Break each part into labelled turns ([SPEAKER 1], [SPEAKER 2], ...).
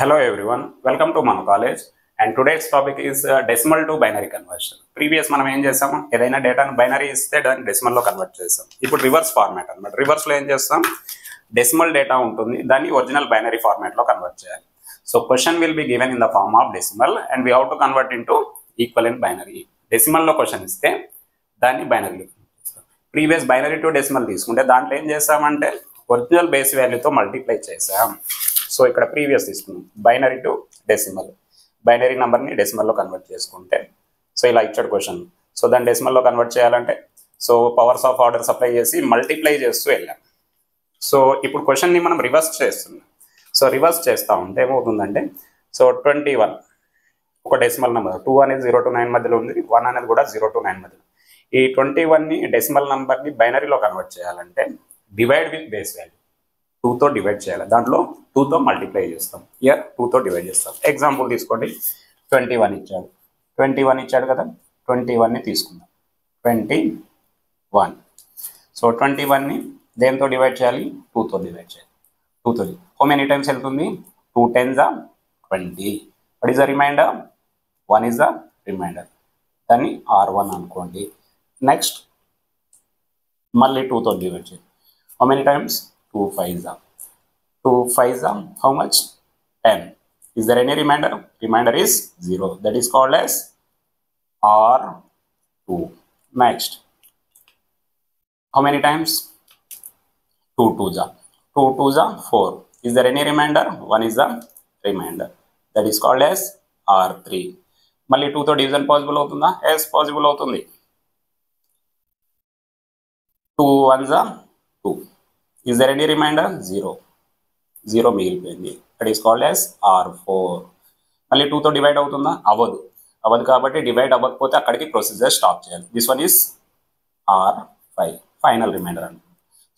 [SPEAKER 1] Hello everyone, welcome to Manu College and today's topic is decimal to binary conversion. Previous మనం ఏం చేసాం ఏదైనా డేటాను బైనరీ ఇస్తే దాన్ని డెసిమల్ లో కన్వర్ట్ చేస్తాం. ఇప్పుడు రివర్స్ ఫార్మాట్ అన్నమాట. రివర్స్ లో ఏం చేస్తాం డెసిమల్ డేటా ఉంటుంది దాన్ని ఒరిజినల్ బైనరీ ఫార్మాట్ లో కన్వర్ట్ చేయాలి. So question will be given in the form of decimal and we have to convert into equivalent binary. Decimal లో క్వశ్చన్ ఇస్తే దాన్ని బైనరీలో చేస్తాం. ప్రీవియస్ బైనరీ టు డెసిమల్ తీసుకుంటే దాంట్లో ఏం చేస్తామంటే ఒరిజినల్ బేస్ వాల్యూతో మల్టిప్లై చేసాం. సో ఇక్కడ ప్రీవియస్ తీసుకున్నాం బైనరీ టు డెసిమల్, బైనరీ నెంబర్ని డెసిమల్లో కన్వర్ట్ చేసుకుంటే సో ఇలా ఇచ్చాడు క్వశ్చన్. సో దాన్ని డెసిమల్లో కన్వర్ట్ చేయాలంటే so powers of orders apply చేసి మల్టిప్లై చేస్తూ వెళ్ళాం. సో ఇప్పుడు క్వశ్చన్ని మనం రివర్స్ చేస్తున్నాం. సో రివర్స్ చేస్తూ ఉంటే ఏమవుతుందంటే సో 21 ఒక డెసిమల్ నెంబర్, 2 అనేది 0 to 9 మధ్యలో ఉంది, 1 అనేది కూడా 0 to 9 మధ్యలో. ఈ 21ని డెసిమల్ నెంబర్ని బైనరీలో కన్వర్ట్ చేయాలంటే డివైడ్ విత్ బేస్ వాల్యూ 2తో డివైడ్ చేయాలి. దాంట్లో 2తో మల్టిప్లై చేస్తాం. ఇయర్ 2తో డివైడ్ చేస్తాం. ఎగ్జాంపుల్ తీసుకోండి, 21 ఇచ్చాడు. 21 ఇచ్చాడు కదా, 21ని తీసుకుందాం. 21. సో 21ని దేంతో డివైడ్ చేయాలి? 2తో డివైడ్ చేయాలి. 2తో హౌ మెనీ టైమ్స్ వెళ్తుంది? 2 10s are 20. What is the remainder? 1 is the remainder. దాన్ని R1 అనుకోండి. నెక్స్ట్ మళ్ళీ 2తో డివైడ్ చేయాలి. How many times? 2 5s are. 2 5s are how much? 10. Is there any remainder? Remainder is 0. That is called as R2. Next, how many times? 2 2s are. 2 2s are 4. Is there any remainder? 1 is the remainder. That is called as R3. మళ్ళీ 2తో division possible అవుతుందా? Yes, possible అవుతుంది. 2 1s are 2. Is there any remainder? 0. 0 మిగిలిపోయింది. That is called as R4. మళ్ళీ 2తో divide అవుతుందా? అవ్వదు కాబట్టి డివైడ్ అవ్వకపోతే అక్కడికి ప్రొసీజర్ స్టాప్ చేయాలి. This one is R5, final remainder అండి.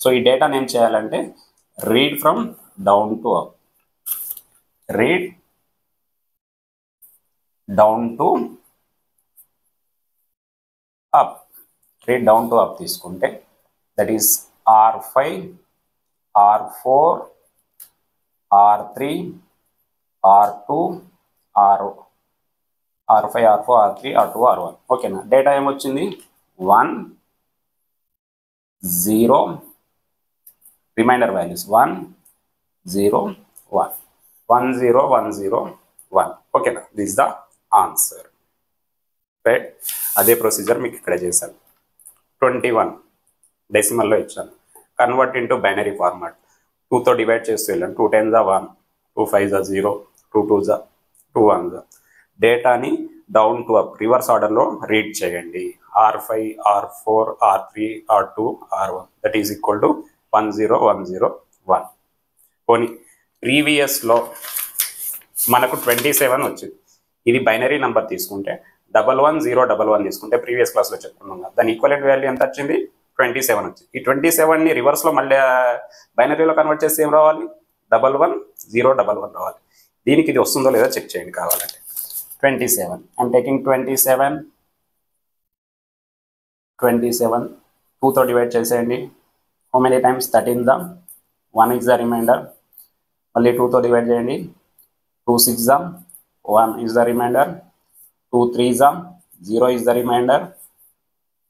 [SPEAKER 1] సో ఈ డేటాను ఏం చేయాలంటే read from down to up, read down to up, read down to up తీసుకుంటే that is R5, R4, R3, R2, R5, R4, R3, R2, R1. ఓకేనా? Data ఏమొచ్చింది? 1 0, reminder values 1 0 1, 1 0 1 0 1. ఓకేనా? This the answer. Right, అదే procedure మీకు ఇక్కడ చేశాను. 21 డెసిమల్లో ఇచ్చాను, convert into binary format. 2తో డివైడ్ చేస్తూ వెళ్ళాను. 2 10s are 1, 2 5s are 0, 2 2s are 2 1s are. డేటాని డౌన్ టు అప్ రివర్స్ ఆర్డర్లో రీడ్ చేయండి. R5, R4, R3, R2, R1 that is equal to 1 0 1 0 1. పోనీ ప్రీవియస్లో మనకు 27 వచ్చింది. ఇది బైనరీ నెంబర్ తీసుకుంటే 11 0 11 తీసుకుంటే ప్రీవియస్ క్లాస్లో చెప్పుకున్నాం కదా, దాని ఈక్వలెంట్ వాల్యూ ఎంత వచ్చింది? 27 వచ్చింది. ఈ 27ని రివర్స్లో మళ్ళీ బైనరీలో కన్వర్ట్ చేస్తే ఏం రావాలి? 11 0 11 రావాలి. దీనికి ఇది వస్తుందో లేదో చెక్ చేయండి కావాలంటే. 27 ఐఎమ్ టేకింగ్ 27 2తో డివైడ్ చేసేయండి. How many times? 13s are 1 is the remainder. మళ్ళీ 2తో డివైడ్ చేయండి. 2 6s are 1 is the remainder. 2 3s are 0 is the remainder.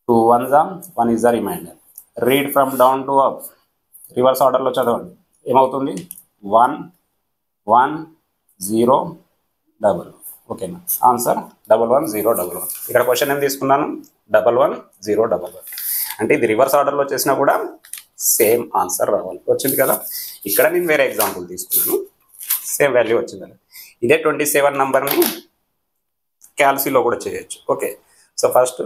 [SPEAKER 1] 2 1s are 1 is the remainder. Read from down to up reverse ఆర్డర్లో చదవండి. ఏమవుతుంది? 1 1 0 11. ఓకేనా? Answer 11 0 11. ఇక్కడ question ఏం తీసుకున్నాను? 11 0 11. అంటే ఇది రివర్స్ ఆర్డర్లో చేసినా కూడా సేమ్ ఆన్సర్ రావాలి. వచ్చింది కదా. ఇక్కడ నేను వేరే ఎగ్జాంపుల్ తీసుకున్నాను, సేమ్ వాల్యూ వచ్చింది. ఇదే 27 నెంబర్ని క్యాల్సీలో కూడా చేయొచ్చు. ఓకే, సో ఫస్ట్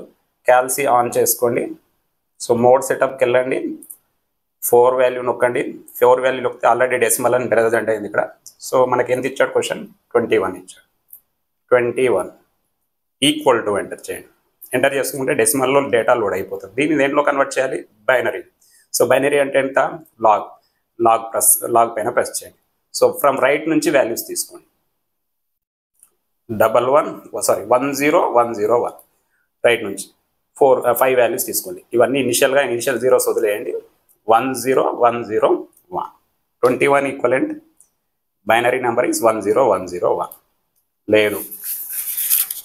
[SPEAKER 1] క్యాల్సీ ఆన్ చేసుకోండి. సో మోడ్ సెటప్కి వెళ్ళండి, 4 వాల్యూ నొక్కండి. 4 వాల్యూ నొక్కితే ఆల్రెడీ డెసిమల్ అని ప్రెజెంట్ అయింది ఇక్కడ. సో మనకి ఎంత ఇచ్చాడు క్వశ్చన్? 21 ఇచ్చాడు. 21 ఈక్వల్ టు ఎంటర్ చేయండి. ఎంటర్ చేసుకుంటే డెసిమల్లో డేటా లోడ్ అయిపోతుంది. దీన్ని దేంట్లో కన్వర్ట్ చేయాలి? బైనరీ. సో బైనరీ అంటే ఎంత? లాగ్ పైన ప్రెస్ చేయండి. సో ఫ్రమ్ రైట్ నుంచి వాల్యూస్ తీసుకోండి. 1 0 1 0 1 రైట్ నుంచి 5 వాల్యూస్ తీసుకోండి. ఇవన్నీ ఇనిషియల్ జీరోస్ వదిలేయండి. 1 0 1 0 1. 21 ఈక్వలెంట్ బైనరీ నెంబర్ ఈజ్ 10101. లేదు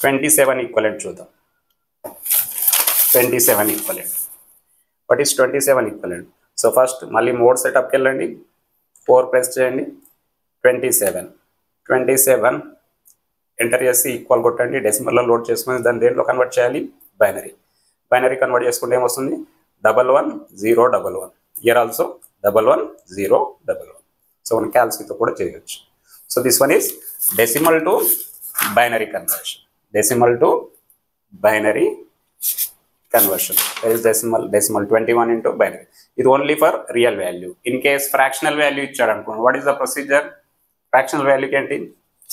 [SPEAKER 1] 27 ఈక్వలెంట్ చూద్దాం. 27 equivalent. What is 27 equivalent? So first మళ్ళీ మోడ్ సెటప్కి వెళ్ళండి, 4 ప్రెస్ చేయండి, 27 ఎంటర్ చేసి ఈక్వల్ కొట్టండి, డెసిమల్లో లోడ్ చేసుకుని దాన్ని దేంట్లో కన్వర్ట్ చేయాలి? బైనరీ కన్వర్ట్ చేసుకుంటే ఏమొస్తుంది? 111011. Year also 111011. సో మనం క్యాల్సితో కూడా చేయవచ్చు. So this one is decimal to binary conversion. Decimal to binary conversion. There is decimal 21 into binary. It only for real value. In case fractional value ichchadu anukondi, what is the procedure? Fractional value enti,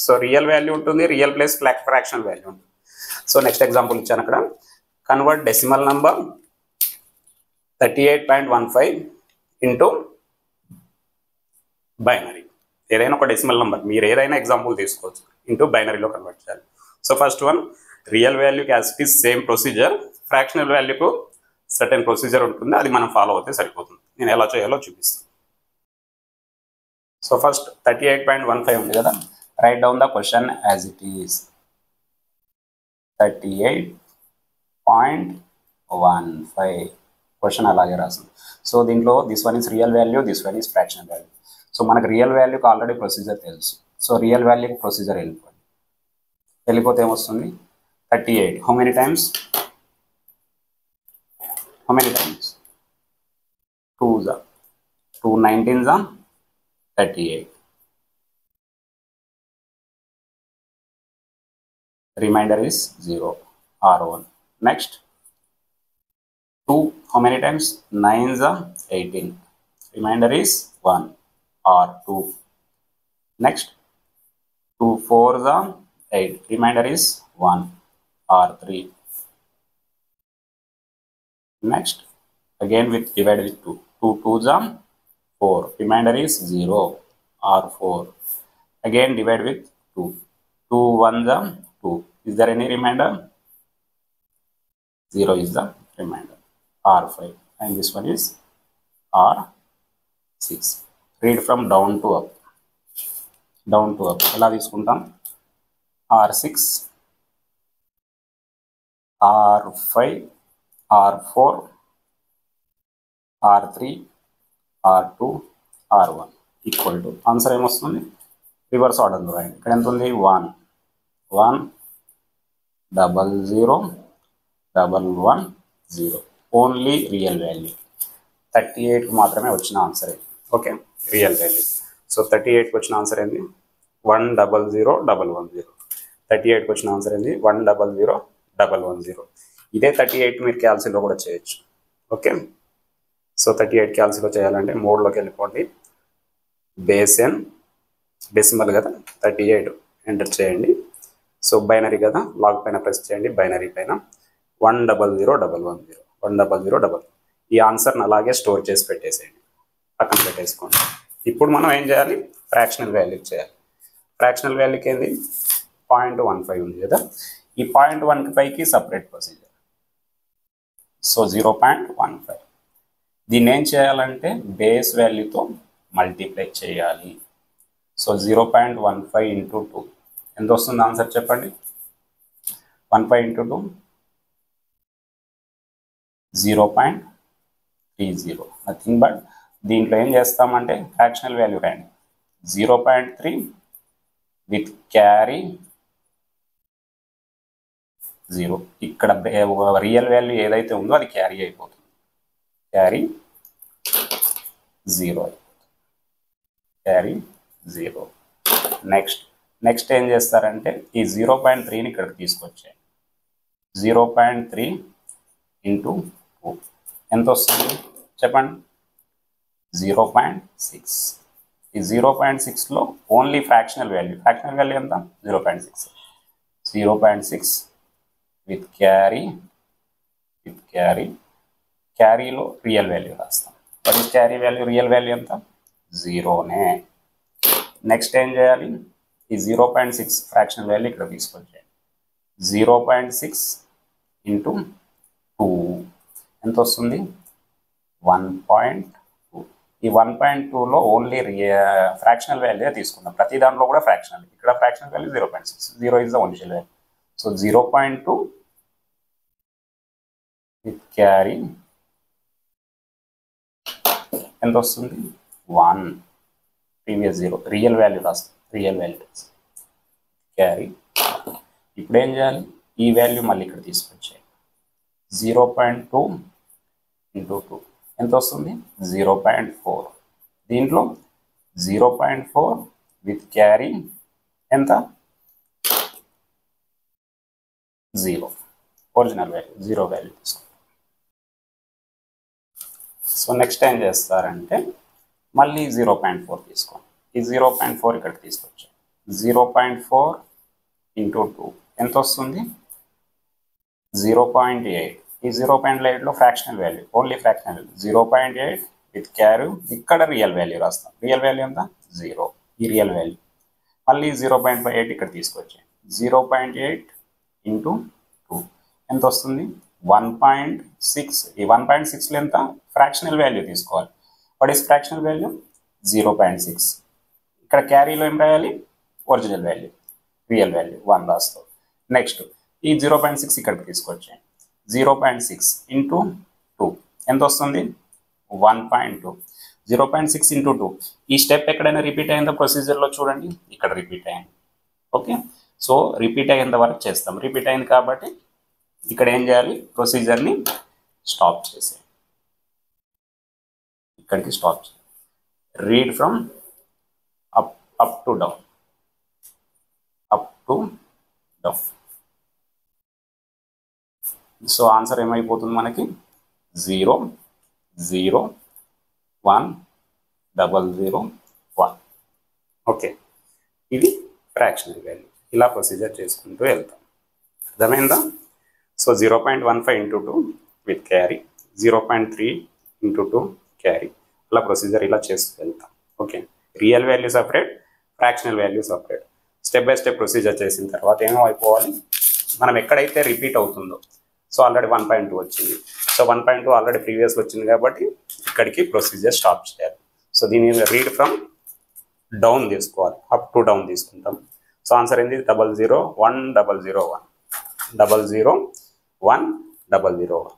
[SPEAKER 1] so real value untundi, real plus fractional value untundi. So next example ichchanu akkada, convert decimal number 38.15 into binary. ఏదైనా ఒక decimal number మీరు ఏదైనా example తీసుకోవచ్చు, into బైనరీలో convert చేయాలి. So first one real వాల్యూకి as it is same procedure, fractional వాల్యూకు certain procedure ఉంటుంది, అది మనం ఫాలో అవుతే సరిపోతుంది. నేను ఎలా చేయాలో చూపిస్తాను. సో ఫస్ట్ 38.15 ఉంది కదా, right down the question as it is. 38.15 question అలాగే రాసింది. సో దీంట్లో this one is real value, this one is fractional value. So మనకు రియల్ వాల్యూకి ఆల్రెడీ ప్రొసీజర్ తెలుసు. సో రియల్ వాల్యూకి ప్రొసీజర్ వెళ్ళిపోతే ఏమొస్తుంది? 38. How many times? 2s are 2 19s are 38. Remainder is 0, R1. Next 2, how many times? 9s are 18. Remainder is 1, R2. Next 2 4s are 8. Remainder is 1, R3. Next again with divide with 2. 2 2s are 4. Remainder is 0, R4. Again divide with 2. 2 1s are 2. Is there any remainder? 0 is the remainder, R5. And this one is R6. Read from down to up. Down to up. ఎలా తీసుకుంటాం? R6, R5, R4, R3, R2, R1 equal to answer ఏమొస్తుంది? Reverse ఆర్డర్లో రాయండి. ఇక్కడ ఎంత ఉంది? 1 1 0 0 1 1 0. Only real value 38కి మాత్రమే వచ్చిన ఆన్సర్ ఇది. Okay, real value. సో 38కి వచ్చిన ఆన్సర్ ఏంది? 100 38కి వచ్చిన ఆన్సర్ ఏంది? 100 ఇదే 38 మీరు క్యాల్సిలో కూడా చేయొచ్చు. ఓకే, సో 38 క్యాల్సిలో చేయాలంటే మోడ్లోకి వెళ్ళిపోండి. బేస్ ఎన్ డెసిమల్ కదా, 38 ఎంటర్ చేయండి. సో బైనరీ కదా, లాగ్ పైన ప్రెస్ చేయండి, బైనరీ పైన 100 ఈ ఆన్సర్ని అలాగే స్టోర్ చేసి పెట్టేసేయండి, పక్కన పెట్టేసుకోండి. ఇప్పుడు మనం ఏం చేయాలి? ఫ్రాక్షనల్ వాల్యూకి చేయాలి. ఫ్రాక్షనల్ వాల్యూకి ఏంది? 0.15 ఉంది కదా, ఈ 0.15కి సపరేట్ ప్రొసీజర్. సో 0.15 దీన్ని ఏం చేయాలంటే బేస్ వాల్యూతో మల్టిప్లై చేయాలి. సో 0.15 ఇంటూ 2 ఎంత వస్తుంది ఆన్సర్ చెప్పండి? 15 ఇంటూ 2 0.30. నథింగ్ బట్ దీంట్లో ఏం చేస్తామంటే ఫ్రాక్షనల్ వాల్యూ రాయండి. 0.3 విత్ క్యారీ 0. ఇక్కడ రియల్ వాల్యూ ఏదైతే ఉందో అది క్యారీ అయిపోతుంది, క్యారీ 0 క్యారీ 0. నెక్స్ట్ ఏం చేస్తారంటే ఈ 0.3ని ఇక్కడికి తీసుకొచ్చేయండి. 0.3 ఇంటూ 2 ఎంత వస్తుంది చెప్పండి? 0.6. ఈ 0.6లో ఓన్లీ ఫ్రాక్షనల్ వాల్యూ ఎంత? 0.6. 0.6 విత్ క్యారీ క్యారీలో రియల్ వాల్యూ రాస్తాం. బట్ ఈ క్యారీ వాల్యూ రియల్ వాల్యూ ఎంత? 0నే. నెక్స్ట్ ఏం చేయాలి? ఈ 0.6 ఫ్రాక్షనల్ వాల్యూ ఇక్కడ తీసుకొచ్చేయండి. 0.6 ఇంటూ 2 ఎంత వస్తుంది? 1.2. ఈ 1.2లో ఓన్లీ ఫ్రాక్షనల్ వాల్యూ తీసుకుందాం. ప్రతి దాంట్లో కూడా ఫ్రాక్షనల్. ఇక్కడ fractional value 0.6. 0 is the original value. So 0.2 with carry ఎంత వస్తుంది? 1. ప్రీవియస్ 0 రియల్ వాల్యూ రాస్తాం. Real value carry. ఇప్పుడు ఏం చేయాలి? ఈ వాల్యూ మళ్ళీ ఇక్కడ తీసుకొచ్చాయి. 0.2 ఇంటూ 2 ఎంత వస్తుంది? 0.4. దీంట్లో 0.4 విత్ క్యారీ ఎంత? 0. ఒరిజినల్ వాల్యూ 0 వాల్యూ తీసుకుంటాం. సో నెక్స్ట్ ఏం చేస్తారంటే మళ్ళీ 0.4 తీసుకోండి. ఈ 0.4 ఇక్కడికి తీసుకొచ్చాం. 0.4 ఇంటూ 2 ఎంత వస్తుంది? 0.8. ఈ 0.8లో fractional value, only fractional value 0.8 with carry. ఇక్కడ రియల్ వాల్యూ రాస్తాం. రియల్ వాల్యూ ఎంత? 0. ఈ రియల్ వాల్యూ మళ్ళీ 0.8 ఇక్కడ తీసుకొచ్చాం. 0.8 ఇంటూ 2 ఎంత వస్తుంది? 1.6. ఈ 1.6లో ఎంత? ఫ్రాక్షనల్ వాల్యూ తీసుకోవాలి. What is fractional value? 0.6. ఇక్కడ క్యారీలో ఏం రాయాలి? ఒరిజినల్ వాల్యూ, రియల్ వాల్యూ 1 రాస్తాం. నెక్స్ట్ ఈ 0.6 ఇక్కడికి తీసుకొచ్చాం. 0.6 ఇంటూ 2 ఎంత వస్తుంది? 1.2. 0.6 ఇంటూ 2. ఈ స్టెప్ ఎక్కడైనా రిపీట్ అయిందో ప్రొసీజర్లో చూడండి. ఇక్కడ రిపీట్ అయింది. ఓకే, సో రిపీట్ అయ్యేంత వరకు చేస్తాం. రిపీట్ అయింది కాబట్టి ఇక్కడ ఏం చేయాలి? ప్రొసీజర్ని స్టాప్ చేసేయాలి. ఇక్కడికి స్టాప్ చేయాలి. Read from up to down. Up to down. So answer ఏమైపోతుంది మనకి? 0 0 1 0 0 1. ఓకే, ఇది ఫ్రాక్షనల్ వాల్యూ. ఇలా ప్రొసీజర్ చేసుకుంటూ వెళ్తాం. అర్థమైందా? So 0.15 into 2 with carry, 0.3 into 2 carry. ఇలా ప్రొసీజర్ ఇలా చేస్తూ వెళ్తాం. Okay, real value separate, fractional value separate. Step by step procedure చేసిన తర్వాత ఏమో అయిపోవాలి, మనం ఎక్కడైతే రిపీట్ అవుతుందో, సో ఆల్రెడీ 1.2 వచ్చింది. సో 1.2 ఆల్రెడీ ప్రీవియస్ వచ్చింది కాబట్టి ఇక్కడికి ప్రొసీజర్ స్టాప్ చేయాలి. సో దీన్ని రీడ్ ఫ్రమ్ డౌన్ తీసుకోవాలి. అప్ టు డౌన్ తీసుకుంటాం. సో ఆన్సర్ ఏంది? 0 0 1 0 0 1 0 0 1 0 0 1.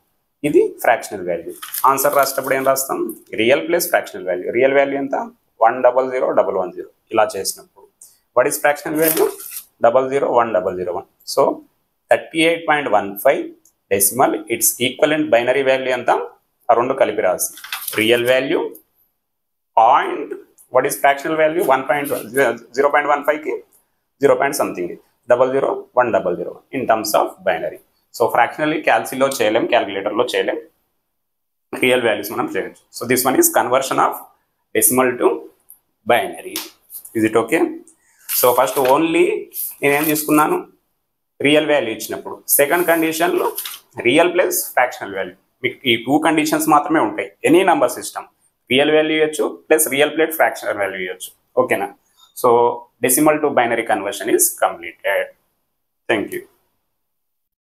[SPEAKER 1] ఇది ఫ్రాక్షనల్ వాల్యూ. ఆన్సర్ రాసేటప్పుడు ఏం రాస్తాం? Real plus fractional value. Real value ఎంత? 1 0 0 1 1 0. ఇలా చేసినప్పుడు what is fractional value? 0 0 1 0 0 1. So 38.15 decimal. Its equivalent binary value ఎంత? ఆ రెండు కలిపి రాసి real value point, what is fractional value? 0.15కి 0 point something, 0 0 1 0 0 in terms of binary. So fractionally క్యాల్సీలో చేయలేం, క్యాల్కులేటర్లో చేయలేం, రియల్ వాల్యూస్ మనం చేయొచ్చు. So this one is conversion of decimal to binary. Is it okay? So first only నేనేం తీసుకున్నాను? Real value ఇచ్చినప్పుడు. సెకండ్ కండిషన్లో రియల్ ప్లస్ ఫ్రాక్షనల్ వాల్యూ. మీకు ఈ 2 కండిషన్స్ మాత్రమే ఉంటాయి. Any number system real value ఇవ్వచ్చు plus real plus fractional value ఇవ్వచ్చు. ఓకేనా? So decimal to binary conversion is completed. Thank you.